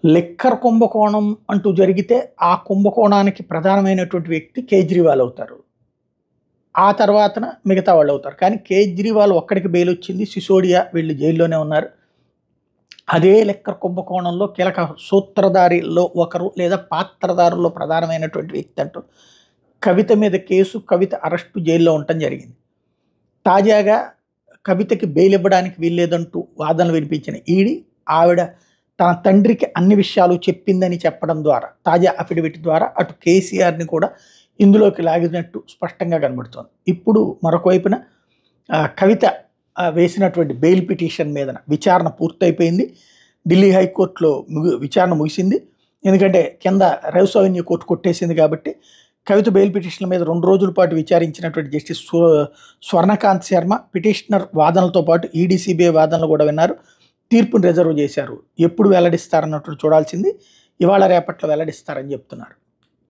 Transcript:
Liquor కుంభకోణం అంటూ జరిగితే ఆ కుంభకోణానికి ప్రధానమైనటువంటి వ్యక్తి కేజ్రీవాల్ అవుతారు. ఆ తర్వాతన మిగతా వాళ్ళు అవుతారు. కానీ కేజ్రీవాల్ ఒక్కడికి బెయిల్ వచ్చింది. సిసోడియా వీళ్ళు జైల్లోనే ఉన్నారు. అదే లిక్కర్ కుంభకోణంలో కీలక సూత్రధారిలో ఒకరు లేదా పాత్రధారుల్లో ప్రధానమైనటువంటి వ్యక్తి అంటూ కవిత మీద కేసు, కవిత అరెస్టు, జైల్లో ఉండటం జరిగింది. తాజాగా కవితకి బెయిల్ ఇవ్వడానికి వీల్లేదంటూ వాదనలు వినిపించిన ఈడీ ఆవిడ తన తండ్రికి అన్ని విషయాలు చెప్పిందని చెప్పడం ద్వారా, తాజా అఫిడవిట్ ద్వారా అటు కేసీఆర్ని కూడా ఇందులోకి లాగినట్టు స్పష్టంగా కనబడుతోంది. ఇప్పుడు మరొక వైపున కవిత వేసినటువంటి బెయిల్ పిటిషన్ మీద విచారణ పూర్తయిపోయింది. ఢిల్లీ హైకోర్టులో విచారణ ముగిసింది. ఎందుకంటే కింద రైవ్స్ అవెన్యూ కోర్టు కొట్టేసింది కాబట్టి కవిత బెయిల్ పిటిషన్ల మీద 2 రోజుల పాటు విచారించినటువంటి జస్టిస్ స్వర్ణకాంత్ శర్మ పిటిషనర్ వాదనలతో పాటు ఈడీ, సిబిఐ వాదనలు కూడా విన్నారు. తీర్పును రిజర్వ్ చేశారు. ఎప్పుడు వెల్లడిస్తారన్నట్టు చూడాల్సింది. ఇవాళ రేపట్లో వెల్లడిస్తారని చెప్తున్నారు.